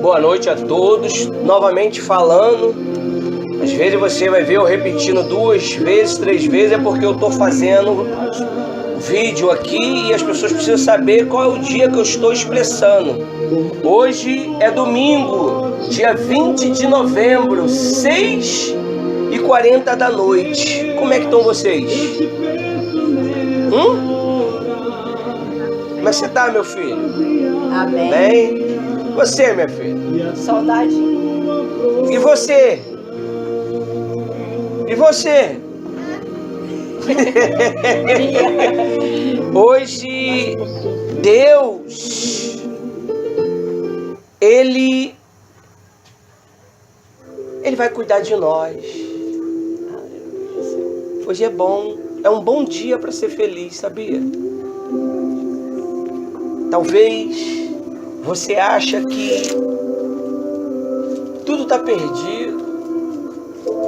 Boa noite a todos, novamente falando. Às vezes você vai ver eu repetindo 2 vezes, 3 vezes, é porque eu estou fazendo vídeo aqui e as pessoas precisam saber qual é o dia que eu estou expressando. Hoje é domingo, dia 20 de novembro, 6h40 da noite. Como é que estão vocês? Como é que você está, meu filho? Amém. Bem? Você, minha filha? Saudade. E você? E você? Hoje, Deus, Ele vai cuidar de nós. Hoje é bom, é um bom dia para ser feliz, sabia? Talvez você acha que tudo está perdido,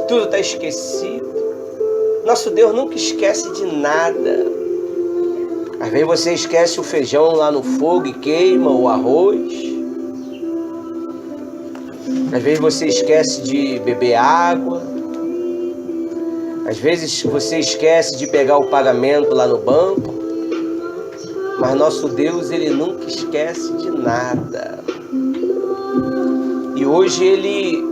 tudo está esquecido. Nosso Deus nunca esquece de nada. Às vezes você esquece o feijão lá no fogo e queima o arroz. Às vezes você esquece de beber água. Às vezes você esquece de pegar o pagamento lá no banco. Mas nosso Deus, Ele nunca esquece de nada. E hoje Ele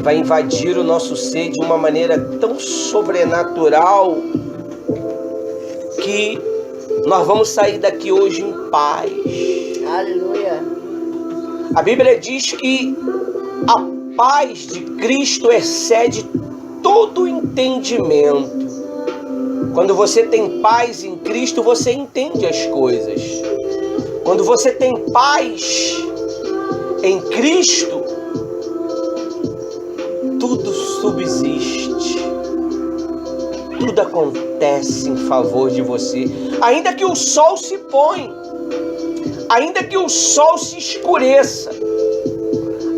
vai invadir o nosso ser de uma maneira tão sobrenatural que nós vamos sair daqui hoje em paz. Aleluia. A Bíblia diz que a paz de Cristo excede todo entendimento. Quando você tem paz em Cristo, você entende as coisas. Quando você tem paz em Cristo, tudo subsiste. Tudo acontece em favor de você. Ainda que o sol se ponha, ainda que o sol se escureça,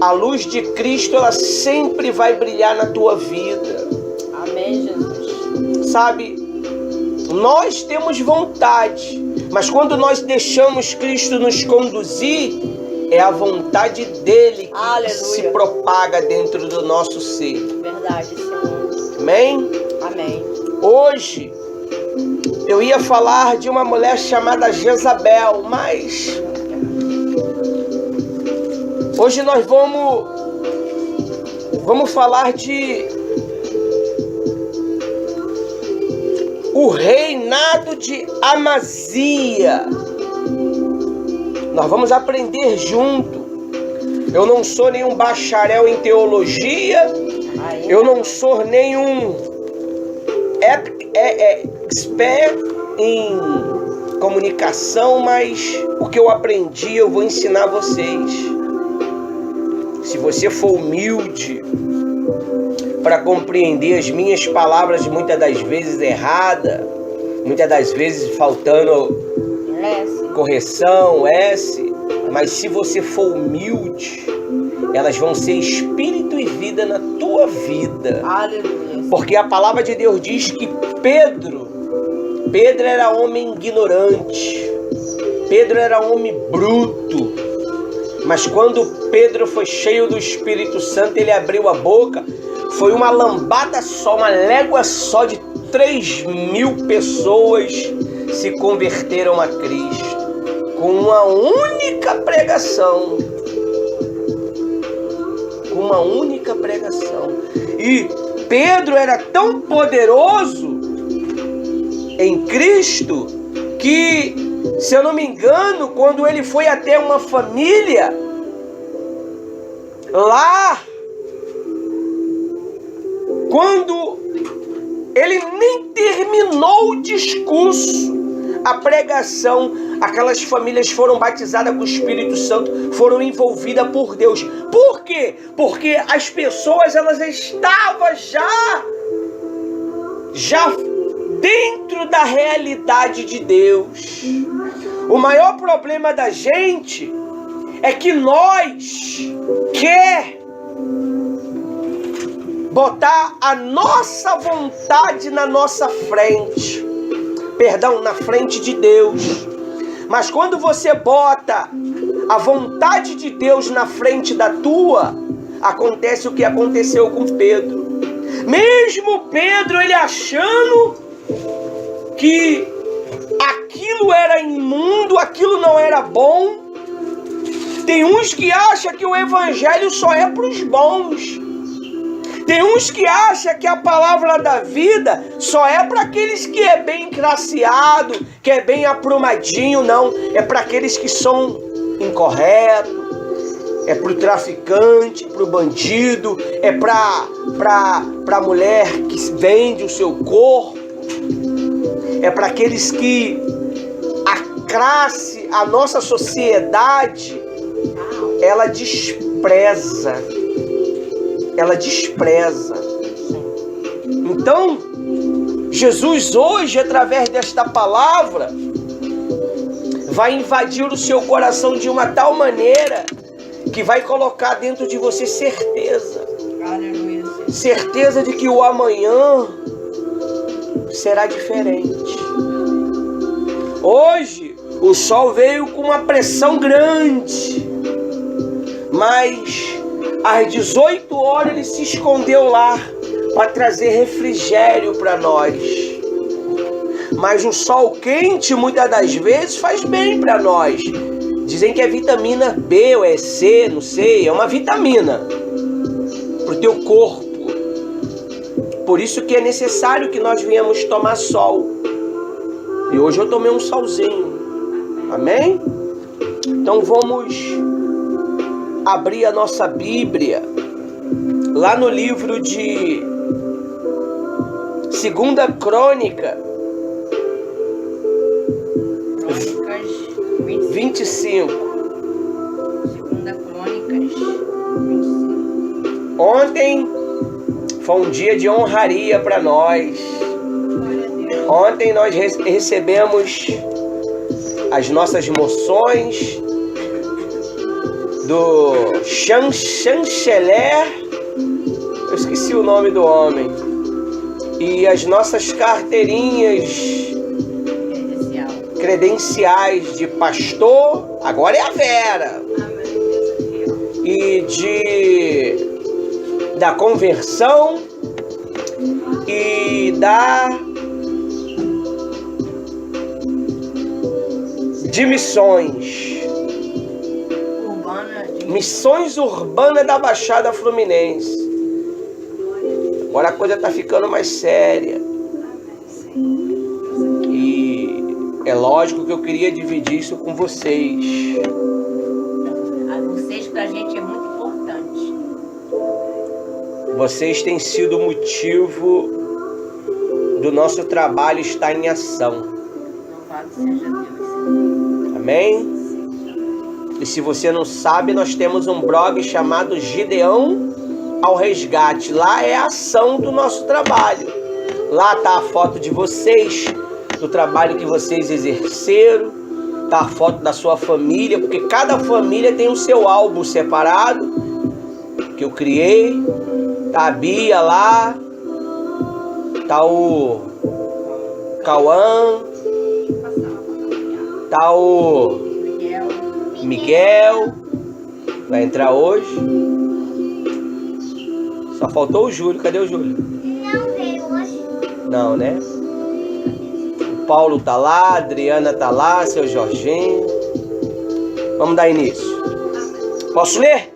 a luz de Cristo, ela sempre vai brilhar na tua vida. Amém, Jesus. Sabe? Nós temos vontade, mas quando nós deixamos Cristo nos conduzir, é a vontade dele que Aleluia. Se propaga dentro do nosso ser. Verdade, Senhor. Amém? Amém. Hoje, eu ia falar de uma mulher chamada Jezabel, mas hoje nós vamos falar de o reinado de Amazia. Nós vamos aprender junto. Eu não sou nenhum bacharel em teologia. Eu não sou nenhum expert em comunicação, mas o que eu aprendi eu vou ensinar a vocês. Se você for humilde para compreender as minhas palavras, muitas das vezes erradas, muitas das vezes faltando correção, mas se você for humilde, elas vão ser espírito e vida na tua vida. Aleluia. Porque a palavra de Deus diz que Pedro era homem ignorante, Pedro era homem bruto, mas quando Pedro foi cheio do Espírito Santo, ele abriu a boca. Foi uma lambada só, uma légua só de 3.000 pessoas se converteram a Cristo. Com uma única pregação. Com uma única pregação. E Pedro era tão poderoso em Cristo que, se eu não me engano, quando ele foi até uma família, lá, quando ele nem terminou o discurso, a pregação, aquelas famílias foram batizadas com o Espírito Santo, foram envolvidas por Deus. Por quê? Porque as pessoas, elas estavam já dentro da realidade de Deus. O maior problema da gente é que nós quer botar a nossa vontade na nossa frente, na frente de Deus. Mas quando você bota a vontade de Deus na frente da tua, acontece o que aconteceu com Pedro. Mesmo Pedro, ele achando que aquilo era imundo, aquilo não era bom. Tem uns que acham que o evangelho só é para os bons. Tem uns que acham que a palavra da vida só é para aqueles que é bem classiado, que é bem aprumadinho. Não, é para aqueles que são incorretos, é para o traficante, para o bandido, é para a mulher que vende o seu corpo, é para aqueles que a classe, a nossa sociedade, ela despreza. Ela despreza. Então, Jesus hoje, através desta palavra, vai invadir o seu coração de uma tal maneira que vai colocar dentro de você certeza. Aleluia. Certeza de que o amanhã será diferente. Hoje, o sol veio com uma pressão grande, mas às 18 horas ele se escondeu lá para trazer refrigério para nós. Mas o sol quente muitas das vezes faz bem para nós. Dizem que é vitamina B ou é C, não sei, é uma vitamina para o teu corpo. Por isso que é necessário que nós venhamos tomar sol. E hoje eu tomei um solzinho. Amém? Então vamos abrir a nossa Bíblia lá no livro de 2 Crônica 25. 2 Crônicas 25. Ontem foi um dia de honraria para nós. Ontem nós recebemos as nossas moções do chanceler, eu esqueci o nome do homem, e as nossas carteirinhas credenciais de pastor, agora é a Vera, e da conversão e de missões. Missões Urbanas da Baixada Fluminense. Agora a coisa está ficando mais séria. E é lógico que eu queria dividir isso com vocês. Vocês pra gente é muito importante. Vocês têm sido o motivo do nosso trabalho estar em ação. Louvado seja Deus. Amém? E se você não sabe, nós temos um blog chamado Gideão ao Resgate. Lá é a ação do nosso trabalho. Lá está a foto de vocês, do trabalho que vocês exerceram. Está a foto da sua família, porque cada família tem o seu álbum separado, que eu criei. Está a Bia lá. Está o Cauã. Está o Miguel, vai entrar hoje. Só faltou o Júlio. Cadê o Júlio? Não veio hoje. Não, né? O Paulo tá lá, a Adriana tá lá, seu Jorginho. Vamos dar início. Posso ler?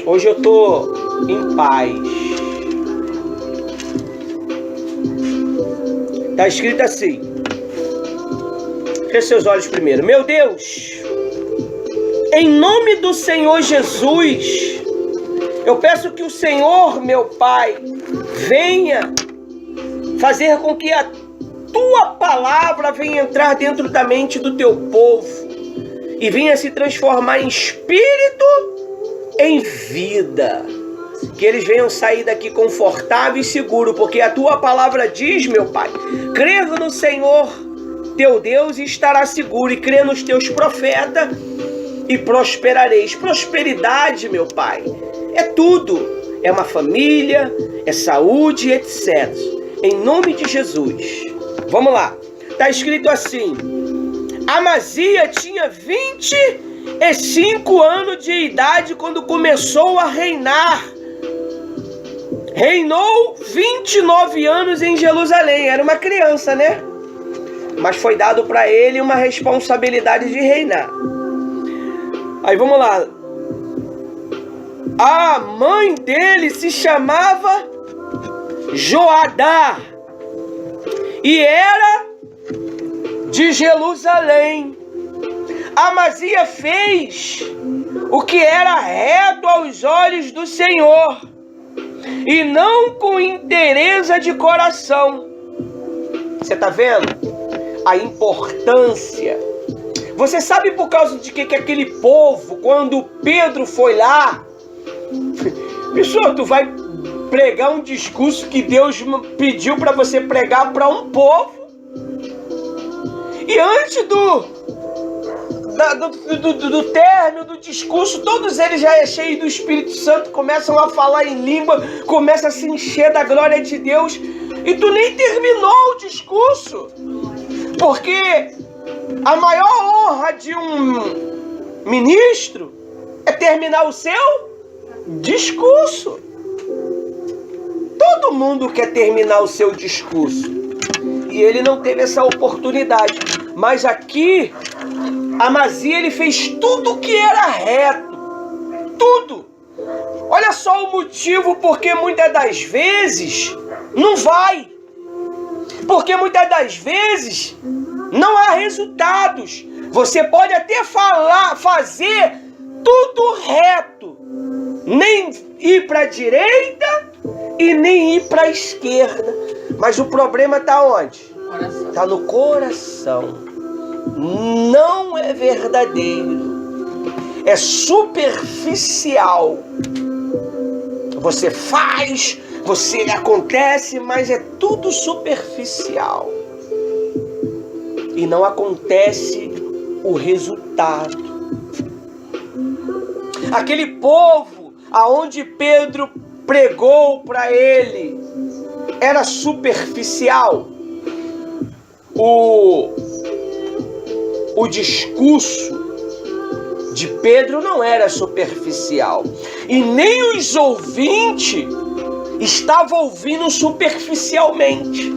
Hoje eu tô em paz. Tá escrito assim. Feche seus olhos primeiro. Meu Deus, em nome do Senhor Jesus, eu peço que o Senhor, meu Pai, venha fazer com que a tua palavra venha entrar dentro da mente do teu povo e venha se transformar em espírito, em vida. Que eles venham sair daqui confortável e seguro, porque a tua palavra diz, meu Pai, crer no Senhor teu Deus e estará seguro, e crê nos teus profetas e prosperareis. Prosperidade, meu Pai, é tudo. É uma família, é saúde, etc. Em nome de Jesus. Vamos lá. Está escrito assim: Amazia tinha 25 anos de idade quando começou a reinar. Reinou 29 anos em Jerusalém. Era uma criança, né? Mas foi dado para ele uma responsabilidade de reinar. Aí vamos lá. A mãe dele se chamava Joadá e era de Jerusalém. Amazia fez o que era reto aos olhos do Senhor e não com inteireza de coração. Você está vendo a importância? Você sabe por causa de que aquele povo, quando Pedro foi lá, pessoal, tu vai pregar um discurso que Deus pediu para você pregar para um povo, e antes do término do discurso, todos eles já cheios do Espírito Santo, começam a falar em língua, começam a se encher da glória de Deus, e tu nem terminou o discurso, porque a maior honra de um ministro é terminar o seu discurso. Todo mundo quer terminar o seu discurso, e ele não teve essa oportunidade. Mas aqui, Amazia, ele fez tudo que era reto. Tudo. Olha só o motivo porque muitas das vezes não vai. Porque muitas das vezes não há resultados. Você pode até fazer tudo reto. Nem ir para a direita e nem ir para a esquerda. Mas o problema está onde? Está no coração. Não é verdadeiro. É superficial. Você faz, você acontece, mas é tudo superficial. E não acontece o resultado. Aquele povo aonde Pedro pregou para ele era superficial. O discurso de Pedro não era superficial. E nem os ouvintes estavam ouvindo superficialmente.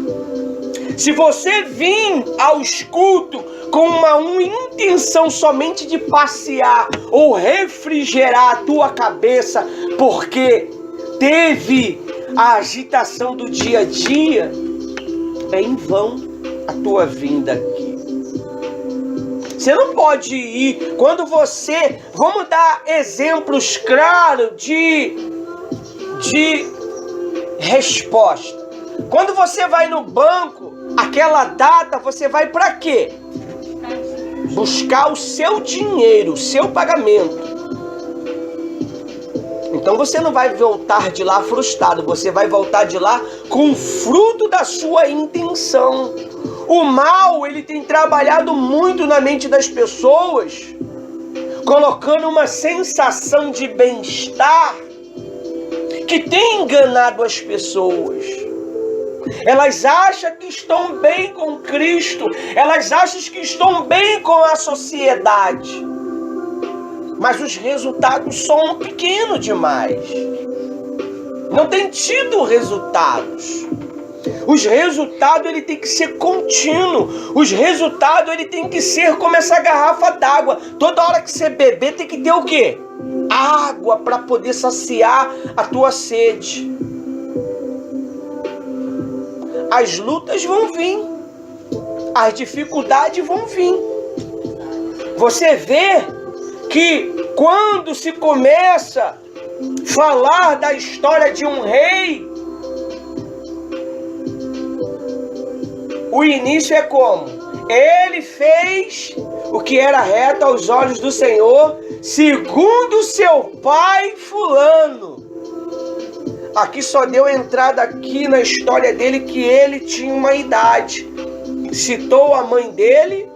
Se você vir aos cultos com uma intenção somente de passear ou refrigerar a tua cabeça, porque teve a agitação do dia a dia, é em vão a tua vinda aqui. Você não pode ir quando você... Vamos dar exemplos claros de resposta. Quando você vai no banco, aquela data, você vai para quê? Buscar o seu dinheiro, o seu pagamento. Então você não vai voltar de lá frustrado, você vai voltar de lá com o fruto da sua intenção. O mal, ele tem trabalhado muito na mente das pessoas, colocando uma sensação de bem-estar que tem enganado as pessoas. Elas acham que estão bem com Cristo, elas acham que estão bem com a sociedade, mas os resultados são pequenos demais. Não tem tido resultados. Os resultados, ele tem que ser contínuo. Os resultados, ele tem que ser como essa garrafa d'água. Toda hora que você beber, tem que ter o quê? Água para poder saciar a tua sede. As lutas vão vir. As dificuldades vão vir. Você vê que quando se começa a falar da história de um rei, o início é como? Ele fez o que era reto aos olhos do Senhor, segundo seu pai fulano. Aqui só deu entrada aqui na história dele que ele tinha uma idade. Citou a mãe dele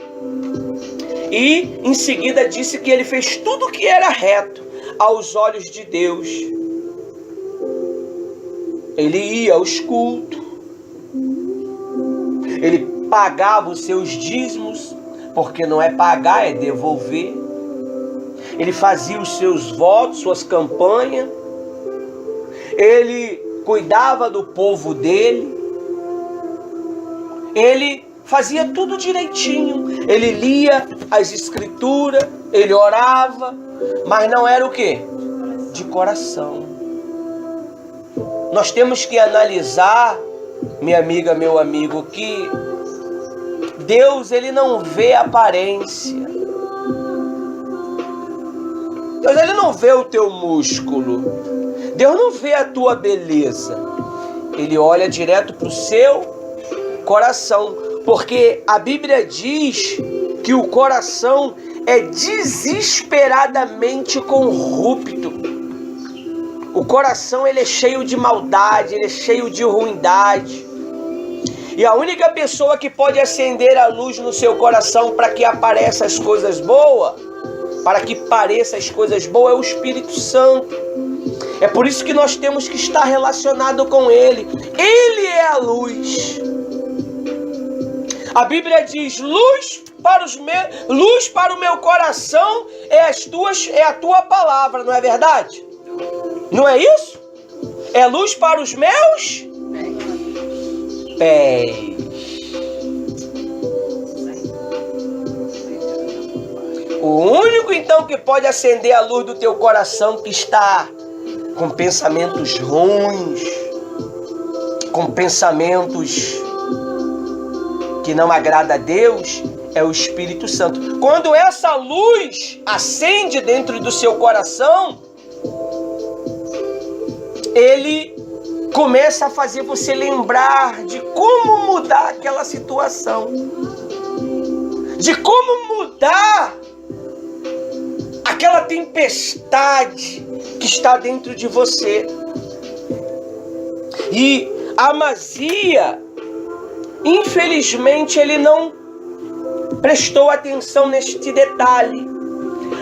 e em seguida disse que ele fez tudo o que era reto aos olhos de Deus. Ele ia aos cultos. Ele pagava os seus dízimos, porque não é pagar, é devolver. Ele fazia os seus votos, suas campanhas. Ele cuidava do povo dele. Ele fazia tudo direitinho. Ele lia as escrituras, ele orava, mas não era o quê? De coração. Nós temos que analisar, minha amiga, meu amigo, que Deus, ele não vê aparência. Deus, ele não vê o teu músculo. Deus não vê a tua beleza. Ele olha direto para o seu coração. Porque a Bíblia diz que o coração é desesperadamente corrupto. O coração, ele é cheio de maldade, ele é cheio de ruindade. E a única pessoa que pode acender a luz no seu coração para que apareça as coisas boas, para que pareça as coisas boas, é o Espírito Santo. É por isso que nós temos que estar relacionado com Ele. Ele é a luz. A Bíblia diz, luz para o meu coração é a tua palavra, não é verdade? Não é isso? É luz para os meus pés. O único então que pode acender a luz do teu coração que está com pensamentos ruins, com pensamentos que não agrada a Deus, é o Espírito Santo. Quando essa luz acende dentro do seu coração, ele começa a fazer você lembrar de como mudar aquela situação, de como mudar aquela tempestade que está dentro de você. E Amazia, infelizmente, ele não prestou atenção neste detalhe.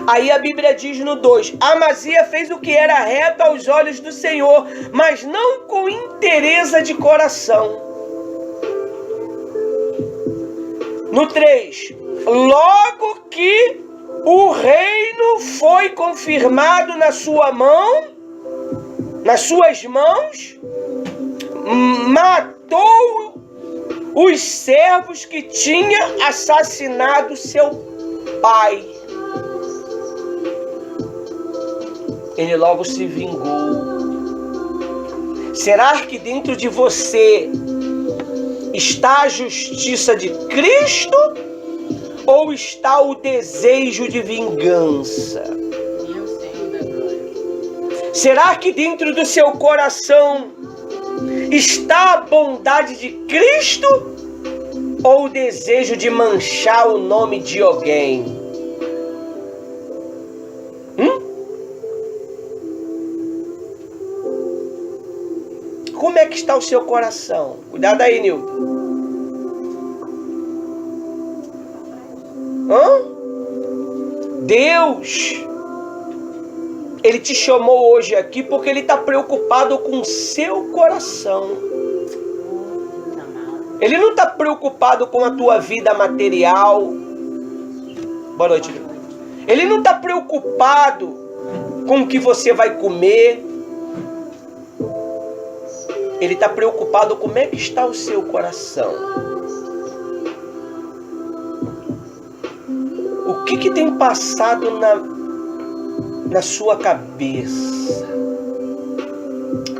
Aí a Bíblia diz no 2, Amazia fez o que era reto aos olhos do Senhor, mas não com inteireza de coração. No 3, logo que o reino foi confirmado na sua mão, nas suas mãos, matou os servos que tinha assassinado seu pai. Ele logo se vingou. Será que dentro de você está a justiça de Cristo ou está o desejo de vingança? Meu Senhor da glória. Será que dentro do seu coração está a bondade de Cristo ou o desejo de manchar o nome de alguém? Como é que está o seu coração? Cuidado aí, Nilton. Deus, Ele te chamou hoje aqui porque Ele está preocupado com o seu coração. Ele não está preocupado com a tua vida material. Boa noite. Ele não está preocupado com o que você vai comer. Ele está preocupado como é que está o seu coração. O que tem passado na sua cabeça?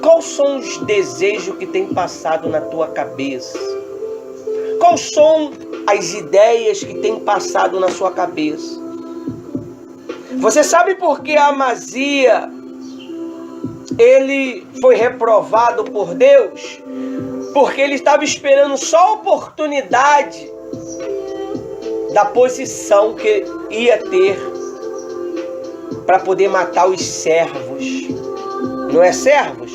Quais são os desejos que tem passado na tua cabeça? Quais são as ideias que tem passado na sua cabeça? Você sabe por que Amazia ele foi reprovado por Deus? Porque ele estava esperando só a oportunidade da posição que ia ter para poder matar os servos. Não é servos?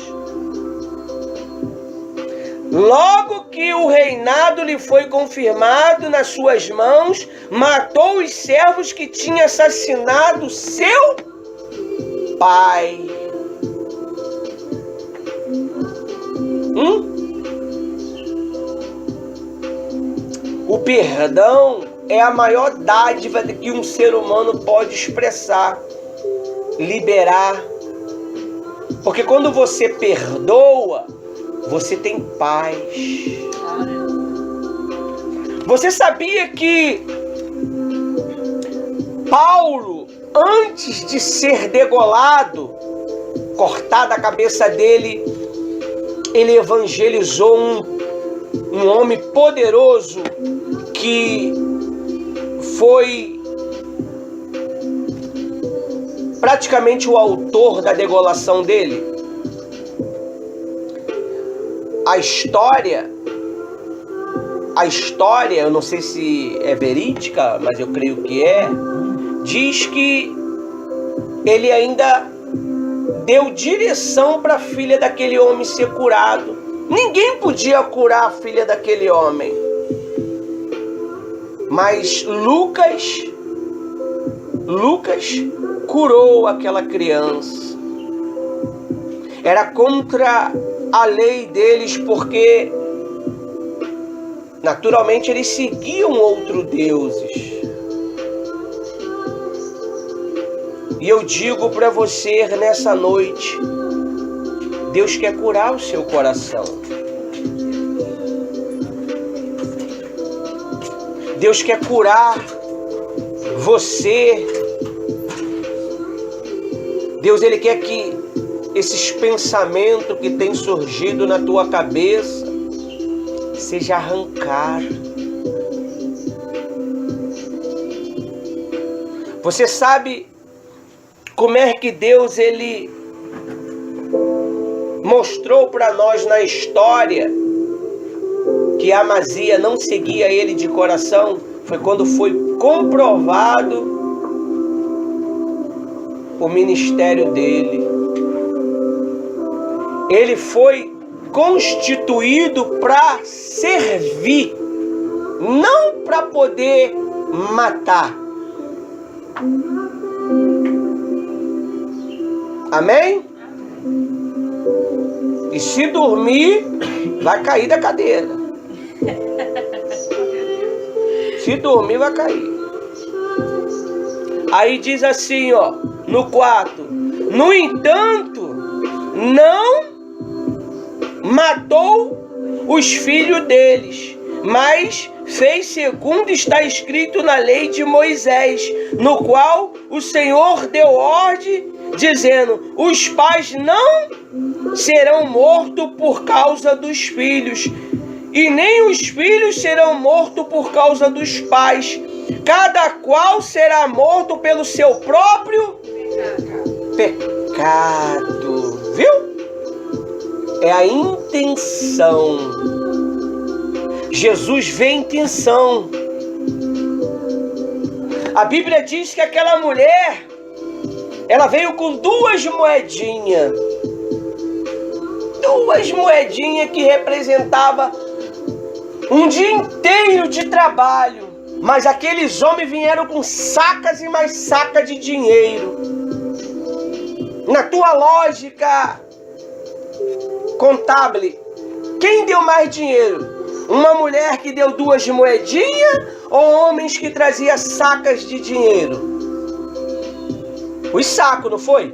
Logo que o reinado lhe foi confirmado nas suas mãos, matou os servos que tinha assassinado seu pai. O perdão é a maior dádiva que um ser humano pode expressar, liberar. Porque quando você perdoa, você tem paz. Você sabia que Paulo, antes de ser degolado, cortada a cabeça dele, ele evangelizou um homem poderoso que foi praticamente o autor da degolação dele. A história, eu não sei se é verídica, mas eu creio que é, diz que ele ainda deu direção para a filha daquele homem ser curado. Ninguém podia curar a filha daquele homem. Mas Lucas curou aquela criança. Era contra a lei deles, porque naturalmente eles seguiam outros deuses. E eu digo para você nessa noite, Deus quer curar o seu coração. Deus quer curar você. Deus, Ele quer que esses pensamentos que têm surgido na tua cabeça seja arrancado. Você sabe como é que Deus, Ele mostrou para nós na história que Amazia não seguia Ele de coração? Foi quando foi comprovado o ministério dele. Ele foi constituído para servir, não para poder matar. Amém? E se dormir, vai cair da cadeira. Se dormir, vai cair. Aí diz assim, ó, no 4. No entanto, não matou os filhos deles, mas fez segundo está escrito na lei de Moisés, no qual o Senhor deu ordem, dizendo: os pais não serão mortos por causa dos filhos, e nem os filhos serão mortos por causa dos pais. Cada qual será morto pelo seu próprio pecado. Viu? É a intenção. Jesus vê a intenção. A Bíblia diz que aquela mulher, ela veio com 2 moedinhas. 2 moedinhas que representava um dia inteiro de trabalho. Mas aqueles homens vieram com sacas e mais sacas de dinheiro. Na tua lógica contábil, quem deu mais dinheiro? Uma mulher que deu 2 moedinhas ou homens que traziam sacas de dinheiro? Os sacos, não foi?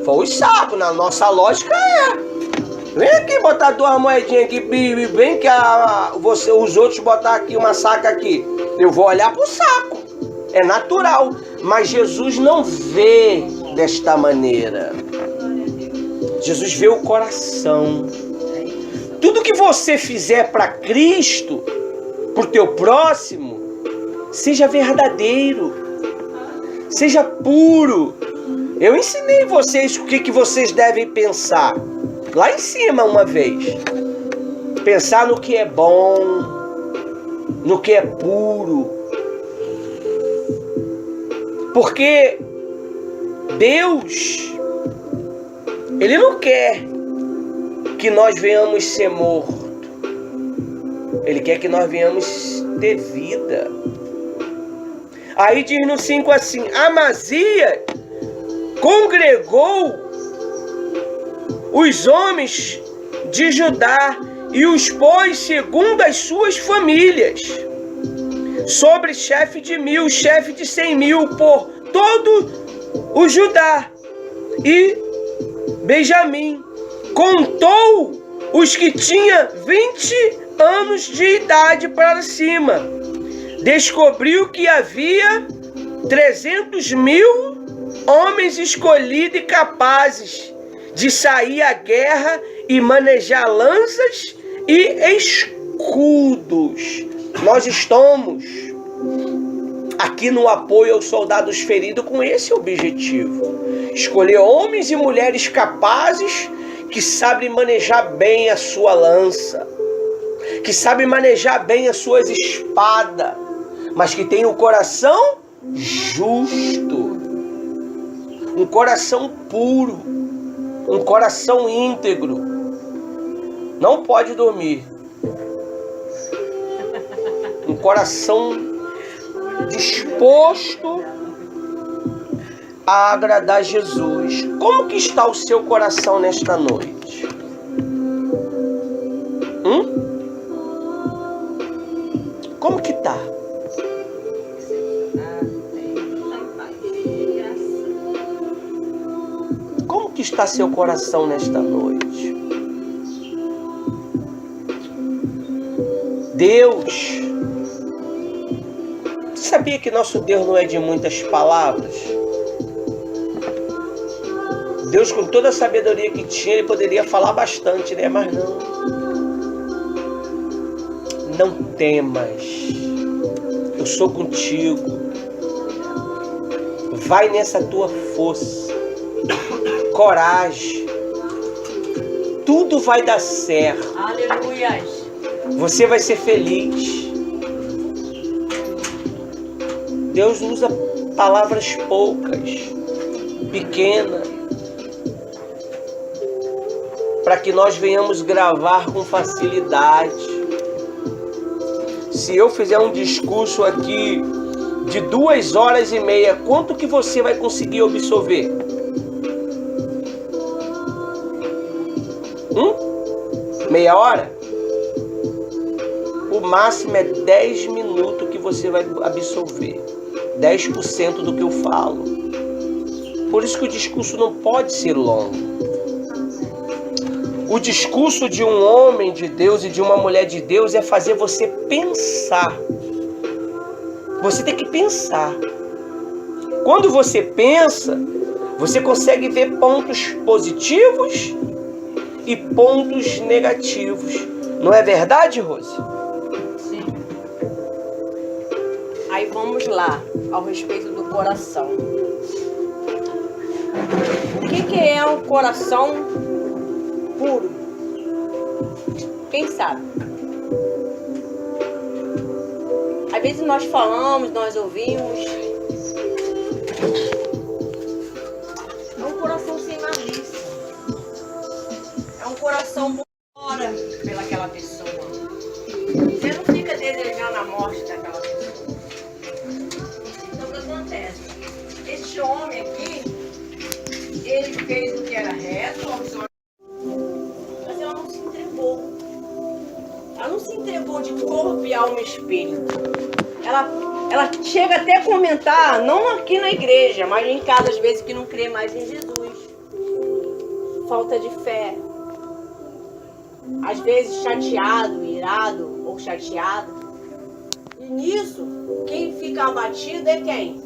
Foi os sacos, na nossa lógica é. Vem aqui botar 2 moedinhas aqui, vem que os outros botar aqui uma saca aqui. Eu vou olhar pro saco. É natural. Mas Jesus não vê desta maneira. Jesus vê o coração. Tudo que você fizer para Cristo, pro teu próximo, seja verdadeiro, seja puro. Eu ensinei vocês o que vocês devem pensar. Lá em cima uma vez. Pensar no que é bom, no que é puro. Porque Deus, Ele não quer que nós venhamos ser mortos. Ele quer que nós venhamos ter vida. Aí diz no 5 assim: Amazia congregou os homens de Judá e os pôs segundo as suas famílias, sobre chefe de 1000, chefe de 100.000, por todo o Judá e Benjamim. Contou os que tinham 20 anos de idade para cima. Descobriu que havia 300.000 homens escolhidos e capazes de sair à guerra e manejar lanças e escudos. Nós estamos aqui no apoio aos soldados feridos com esse objetivo: escolher homens e mulheres capazes que sabem manejar bem a sua lança, que sabem manejar bem as suas espadas, mas que tem um coração justo, um coração puro, um coração íntegro. Não pode dormir. Um coração disposto a agradar Jesus. Como que está o seu coração nesta noite? Como que está? Como que está seu coração nesta noite? Deus, você sabia que nosso Deus não é de muitas palavras? Deus, com toda a sabedoria que tinha, Ele poderia falar bastante, né? Mas não. Não temas. Eu sou contigo. Vai nessa tua força. Coragem. Tudo vai dar certo. Aleluia. Você vai ser feliz. Deus usa palavras poucas, pequenas, para que nós venhamos gravar com facilidade. Se eu fizer um discurso aqui de 2h30, quanto que você vai conseguir absorver? Meia hora? O máximo é 10 minutos que você vai absorver. 10% do que eu falo. Por isso que o discurso não pode ser longo. O discurso de um homem de Deus e de uma mulher de Deus é fazer você pensar. Você tem que pensar. Quando você pensa, você consegue ver pontos positivos e pontos negativos. Não é verdade, Rose? Sim. Aí vamos lá, ao respeito do coração. O que é um coração puro? Quem sabe? Às vezes nós falamos, nós ouvimos. É um coração sem malícia. É um coração fora pelaquela pessoa. Você não fica desejando a morte daquela pessoa. Então o que acontece? Este homem aqui, ele fez o que era reto, mas ela não se entregou. Ela não se entregou de corpo e alma e espírito. Ela chega até a comentar, não aqui na igreja, mas em casa às vezes que não crê mais em Jesus. Falta de fé. Às vezes chateado, irado ou chateado. E nisso, quem fica abatido é quem?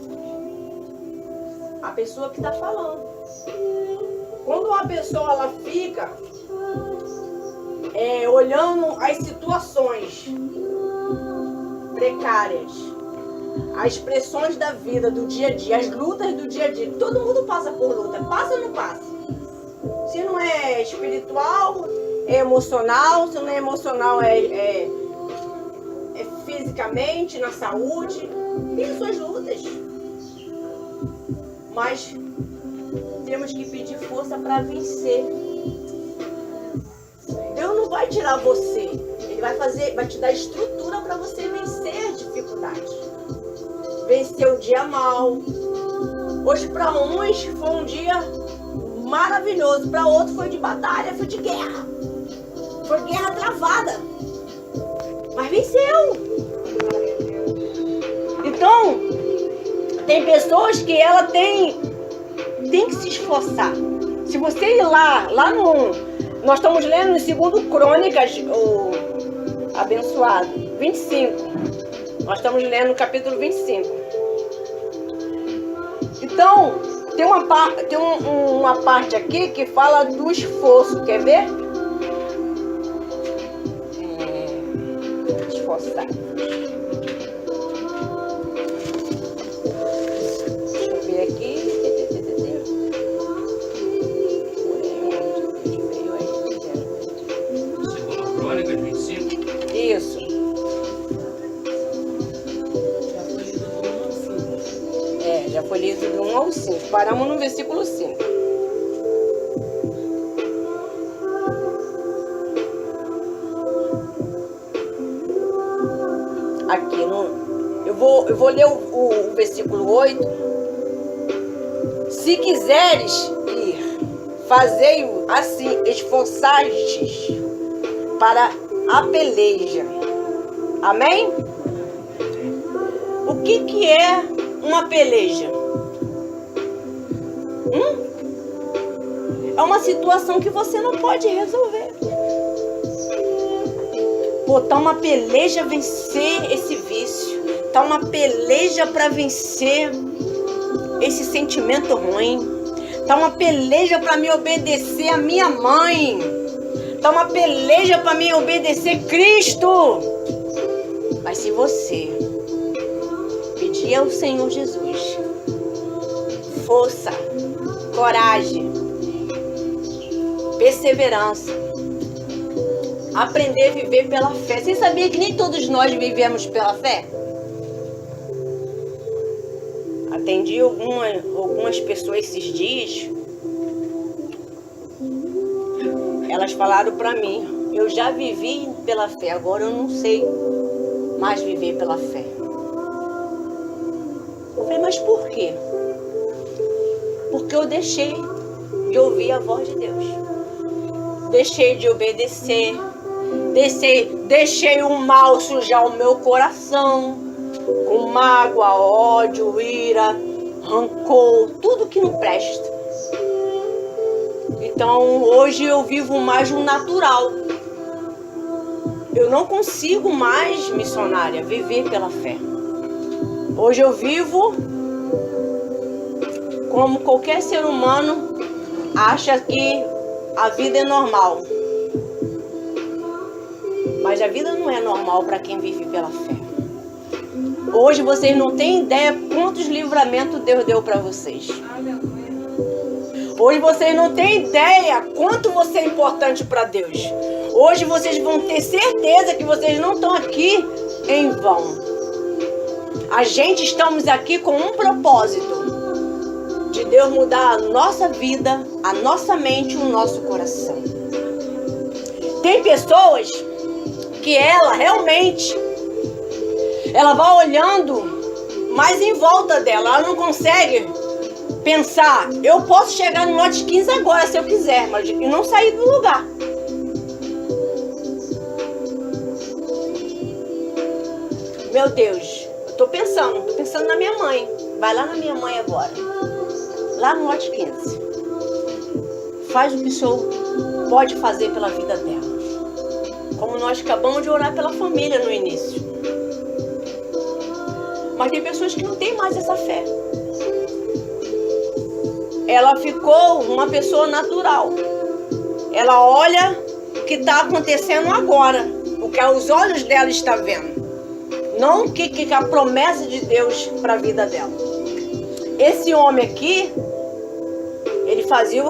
A pessoa que está falando. Quando uma pessoa ela fica olhando as situações precárias, as pressões da vida, do dia a dia, as lutas do dia a dia, todo mundo passa por luta, passa ou não passa? Se não é espiritual, é emocional, se não é emocional, é fisicamente, na saúde, tem suas lutas. Mas temos que pedir força para vencer. Deus não vai tirar você, Ele vai te dar estrutura para você vencer as dificuldades. Vencer o dia mal. Hoje para uns foi um dia maravilhoso, para outros foi de batalha, foi de guerra. Foi guerra travada. Mas venceu. Então, tem pessoas que ela tem que se esforçar. Se você ir lá no... Nós estamos lendo no 2 Crônicas, o abençoado, 25. Nós estamos lendo no capítulo 25. Então, tem uma parte aqui que fala do esforço. Quer ver? Esforçar. Deixa eu ver aqui. Crônicas 25. Isso. Já foi lido do 1 ao 5. Paramos no versículo 5. Aqui no... Eu vou ler o versículo 8. Se quiseres ir, fazei-o assim, esforçai-te para a peleja. Amém? O que é uma peleja? É uma situação que você não pode resolver. Pô, tá uma peleja vencer esse vício. Tá uma peleja para vencer esse sentimento ruim. Tá uma peleja para me obedecer a minha mãe. Tá uma peleja para me obedecer Cristo. Mas se você pedir ao Senhor Jesus força, coragem, perseverança, aprender a viver pela fé. Você sabia que nem todos nós vivemos pela fé? Atendi algumas pessoas esses dias. Elas falaram para mim: eu já vivi pela fé, agora eu não sei mais viver pela fé. Eu falei: mas por quê? Porque eu deixei de ouvir a voz de Deus. Deixei de obedecer. Deixei o mal sujar o meu coração. Com mágoa, ódio, ira, rancor, tudo que não presta. Então hoje eu vivo mais no natural. Eu não consigo mais, missionária, viver pela fé. Hoje eu vivo como qualquer ser humano acha que a vida é normal. Mas a vida não é normal para quem vive pela fé. Hoje vocês não têm ideia quantos livramentos Deus deu para vocês. Hoje vocês não têm ideia quanto você é importante para Deus. Hoje vocês vão ter certeza que vocês não estão aqui em vão. A gente estamos aqui com um propósito. De Deus mudar a nossa vida, a nossa mente e o nosso coração. Tem pessoas que ela realmente, ela vai olhando mais em volta dela. Ela não consegue pensar: eu posso chegar no lote 15 agora se eu quiser, mas e não sair do lugar. Meu Deus, eu tô pensando na minha mãe. Vai lá na minha mãe agora. Lá no lote 15. Faz o que o Senhor pode fazer pela vida dela. Como nós acabamos de orar pela família no início. Mas tem pessoas que não têm mais essa fé. Ela ficou uma pessoa natural. Ela olha o que está acontecendo agora. O que os olhos dela estão vendo. Não o que a promessa de Deus para a vida dela. Esse homem aqui, ele fazia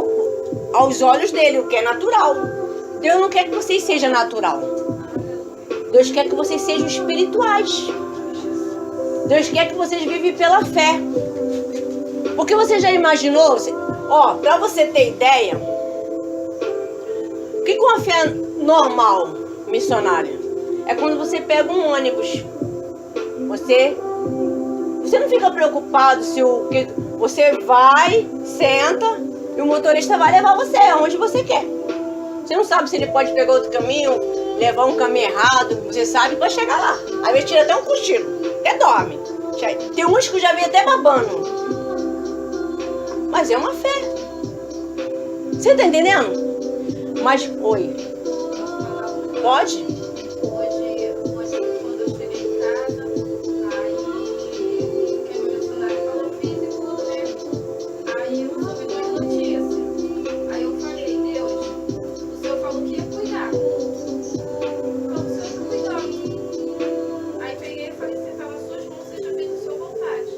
aos olhos dele o que é natural. Deus não quer que vocês sejam natural. Deus quer que vocês sejam espirituais. Deus quer que vocês vivem pela fé. Porque você já imaginou? Ó, para você ter ideia, o que é uma fé normal, missionária? É quando você pega um ônibus. Você não fica preocupado se você vai, senta e o motorista vai levar você aonde você quer. Você não sabe se ele pode pegar outro caminho, levar um caminho errado. Você sabe que vai chegar lá. Às vezes tira até um cochilo, até dorme. Tem uns que eu já vi até babando. Mas é uma fé. Você tá entendendo? Mas, oi. Pode? Hoje, quando eu cheguei em casa, aí que meu missionário falou físico, né? Aí eu soube de uma notícia. Aí eu falei, Deus, o Senhor falou que ia cuidar. Então o Senhor cuidando. Aí peguei e falei, você tá nas suas mãos, seja feita a sua vontade.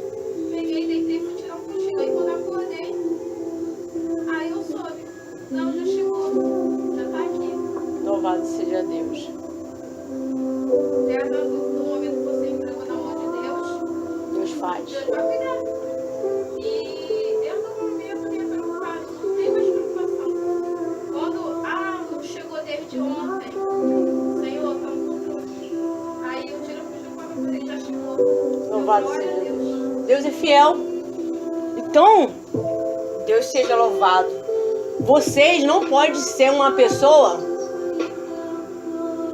Peguei, deitei e fui tirar um cochilo. Aí quando acordei, aí eu soube. Não, já chegou, já tá aqui. Louvado seja Deus. Desde o momento que você entregou na mão de Deus, Deus faz. Deus vai cuidar. E eu no momento me preocupado, não tem mais preocupação. Quando, não chegou desde ontem, Senhor, tá no controle. Aí eu tiro a puxa quando eu falei, já chegou. Louvado Glória seja a Deus. Deus é fiel. Então, Deus seja louvado. Vocês não podem ser uma pessoa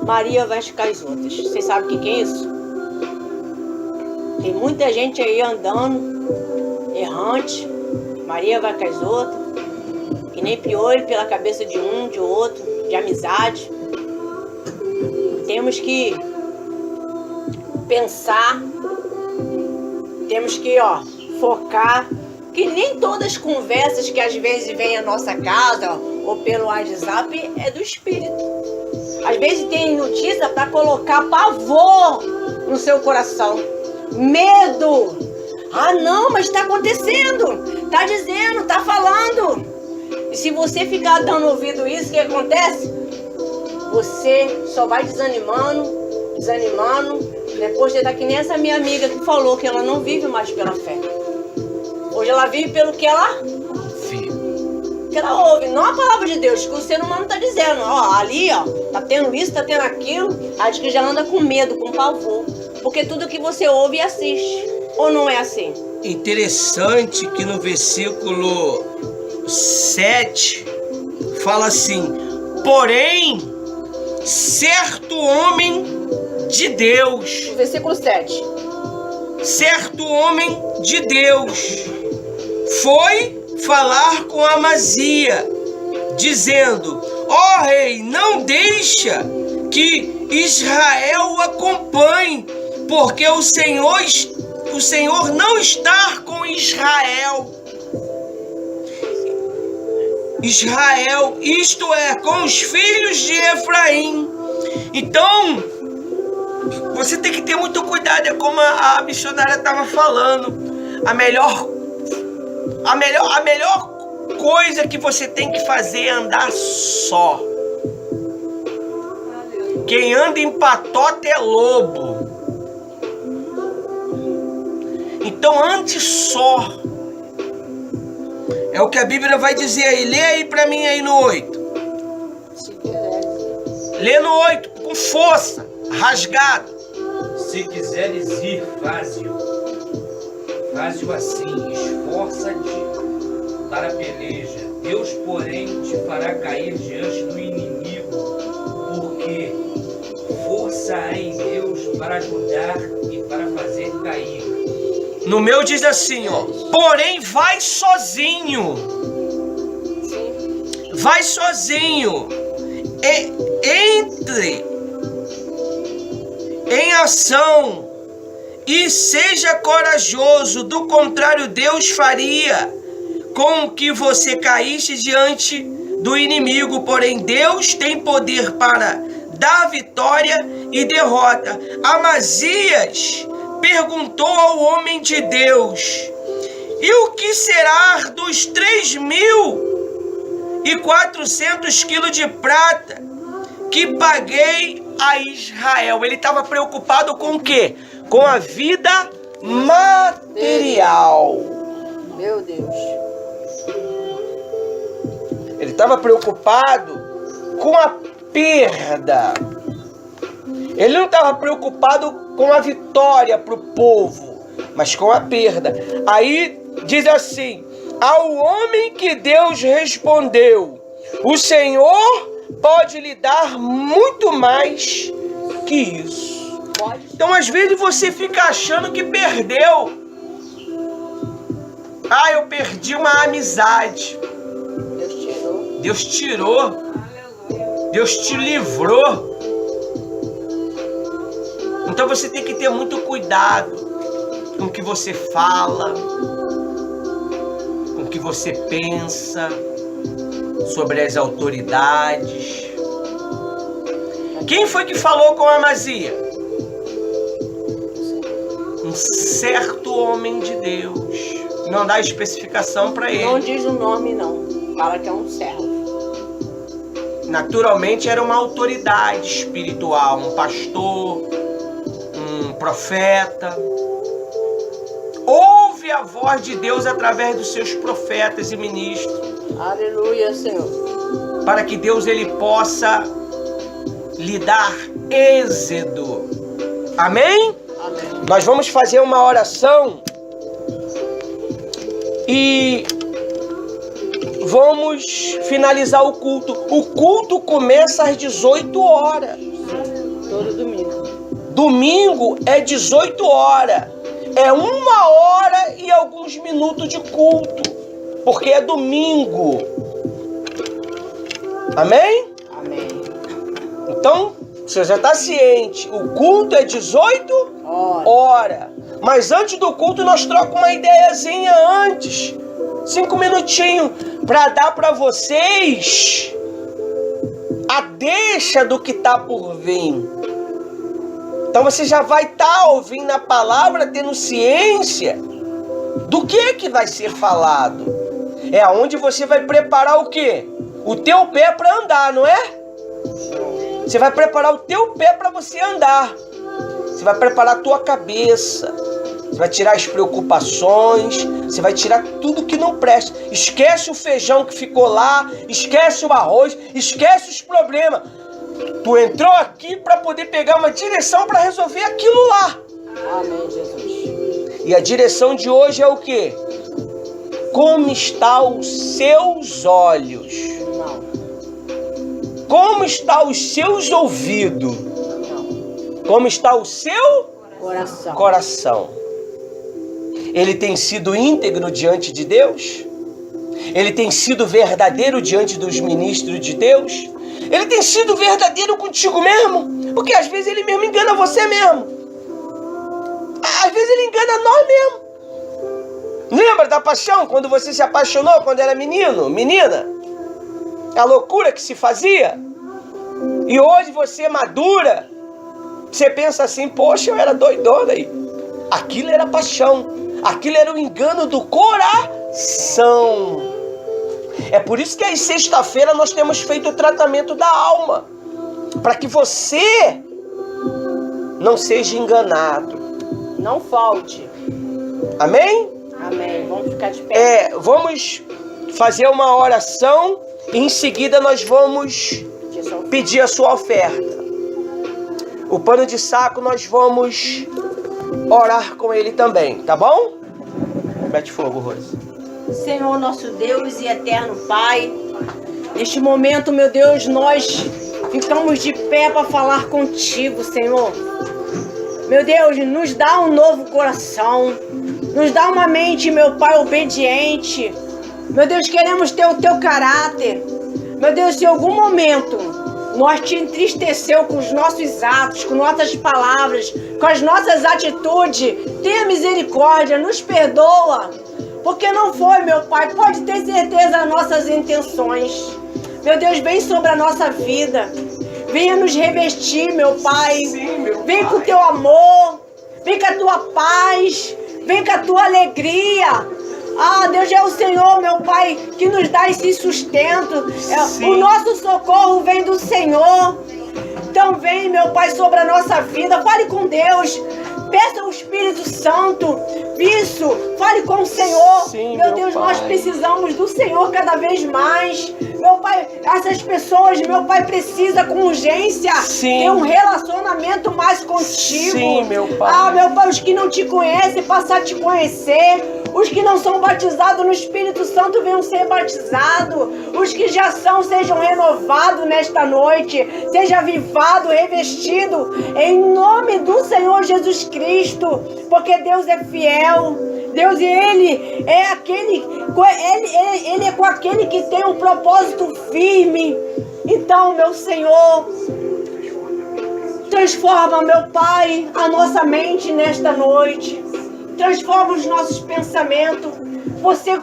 Maria vai ficar as outras. Vocês sabem o que é isso? Tem muita gente aí andando, errante. Maria vai com as outras. Que nem piolho pela cabeça de um, de outro, de amizade. Temos que pensar. Temos que, focar. Que nem todas as conversas que às vezes vêm à nossa casa ou pelo WhatsApp é do Espírito. Às vezes tem notícia para colocar pavor no seu coração. Medo. Ah, não, mas está acontecendo. Está dizendo, está falando. E se você ficar dando ouvido a isso, o que acontece? Você só vai desanimando. Depois você está que nem essa minha amiga que falou que ela não vive mais pela fé. Hoje ela vive pelo que ela que ela ouve, não a palavra de Deus, que o ser humano está dizendo. Ali, tá tendo isso, tá tendo aquilo. Acho que já anda com medo, com pavor. Porque tudo que você ouve e assiste. Ou não é assim? Interessante que no versículo 7 fala assim: porém, certo homem de Deus. No versículo 7. Certo homem de Deus foi falar com Amazia, dizendo: ó rei, não deixa que Israel o acompanhe, porque o Senhor não está com Israel. Israel, isto é, com os filhos de Efraim. Então, você tem que ter muito cuidado, é como a missionária estava falando. A melhor coisa que você tem que fazer é andar só. Quem anda em patota é lobo. Então ande só. É o que a Bíblia vai dizer aí. Lê aí pra mim aí no 8. Lê no 8 com força, rasgado. Se quiseres ir, faze-o. Faze-o assim, esforça-te para a peleja. Deus, porém, te fará cair diante do inimigo, porque força há em Deus para ajudar e para fazer cair. No meu diz assim, porém vai sozinho. Vai sozinho. Entre em ação e seja corajoso, do contrário Deus faria com que você caísse diante do inimigo, porém Deus tem poder para dar vitória e derrota. Amazias perguntou ao homem de Deus: e o que será dos 3.400 quilos de prata que paguei a Israel? Ele estava preocupado com o quê? Com a vida material. Meu Deus. Ele estava preocupado com a perda. Ele não estava preocupado com a vitória para o povo, mas com a perda. Aí diz assim: ao homem que Deus respondeu: o Senhor pode lhe dar muito mais que isso. Pode. Então, às vezes, você fica achando que perdeu. Ah, eu perdi uma amizade. Deus tirou. Deus tirou. Deus te livrou. Então, você tem que ter muito cuidado com o que você fala, com o que você pensa sobre as autoridades. Quem foi que falou com Amazia? Um certo homem de Deus. Não dá especificação para ele. Não diz o nome, não. Fala que é um servo. Naturalmente era uma autoridade espiritual, um pastor, um profeta. Ouve a voz de Deus através dos seus profetas e ministros, Aleluia, Senhor. para que Deus ele possa lhe dar êxito. Amém? Amém. Nós vamos fazer uma oração e vamos finalizar o culto. O culto começa às 18 horas. Todo domingo. Domingo é 18 horas. É 1 hora e alguns minutos de culto, porque é domingo. Amém? Amém. Então, você já está ciente. O culto é 18 horas. Mas antes do culto, nós trocamos uma ideiazinha antes. 5 minutinhos. Para dar para vocês a deixa do que está por vir. Então você já vai estar ouvindo a palavra, tendo ciência do que vai ser falado. É aonde você vai preparar o quê? O teu pé para andar, não é? Você vai preparar o teu pé para você andar. Você vai preparar a tua cabeça. Você vai tirar as preocupações. Você vai tirar tudo que não presta. Esquece o feijão que ficou lá. Esquece o arroz. Esquece os problemas. Tu entrou aqui para poder pegar uma direção para resolver aquilo lá. Amém, Jesus. E a direção de hoje é o quê? Como estão os seus olhos? Não. Como estão os seus ouvidos? Não. Como está o seu coração? Ele tem sido íntegro diante de Deus? Ele tem sido verdadeiro diante dos ministros de Deus? Ele tem sido verdadeiro contigo mesmo? Porque às vezes ele mesmo engana você mesmo. Às vezes ele engana nós mesmo. Lembra da paixão? Quando você se apaixonou quando era menino, menina? A loucura que se fazia? E hoje você madura, você pensa assim, poxa, eu era doidona aí. Aquilo era paixão. Aquilo era o engano do coração. É por isso que às sexta-feira nós temos feito o tratamento da alma. Para que você não seja enganado. Não falte. Amém? Amém. Vamos ficar de pé. Vamos fazer uma oração e em seguida nós vamos pedir a sua oferta. O pano de saco nós vamos orar com ele também, tá bom? Mete fogo, Rose. Senhor, nosso Deus e eterno Pai, neste momento, meu Deus, nós ficamos de pé para falar contigo, Senhor. Meu Deus, nos dá um novo coração, nos dá uma mente, meu Pai, obediente. Meu Deus, queremos ter o teu caráter. Meu Deus, se em algum momento nós te entristeceu com os nossos atos, com nossas palavras, com as nossas atitudes, tenha misericórdia, nos perdoa. Porque não foi, meu Pai, pode ter certeza das nossas intenções. Meu Deus, vem sobre a nossa vida. Venha nos revestir, meu Pai. Sim, meu vem Pai. com o teu amor. Vem com a tua paz. Vem com a tua alegria. Ah, Deus é o Senhor, meu Pai, que nos dá esse sustento. O nosso socorro vem do Senhor. Então vem, meu Pai, sobre a nossa vida. Fale com Deus. Peça ao Espírito Santo. Isso, fale com o Senhor. Sim, meu Deus, Pai. nós precisamos do Senhor cada vez mais. Meu Pai, essas pessoas, meu Pai, precisa com urgência ter um relacionamento mais contigo. Sim, meu Pai. Ah, meu Pai, os que não te conhecem, passar a te conhecer. Os que não são batizados no Espírito Santo venham ser batizados. Os que já são, sejam renovados nesta noite. Seja avivado, revestido, em nome do Senhor Jesus Cristo. Porque Deus é fiel. Deus, Ele é aquele, Ele é com aquele que tem um propósito firme. Então, meu Senhor, transforma, meu Pai, a nossa mente nesta noite. Transforma os nossos pensamentos. Você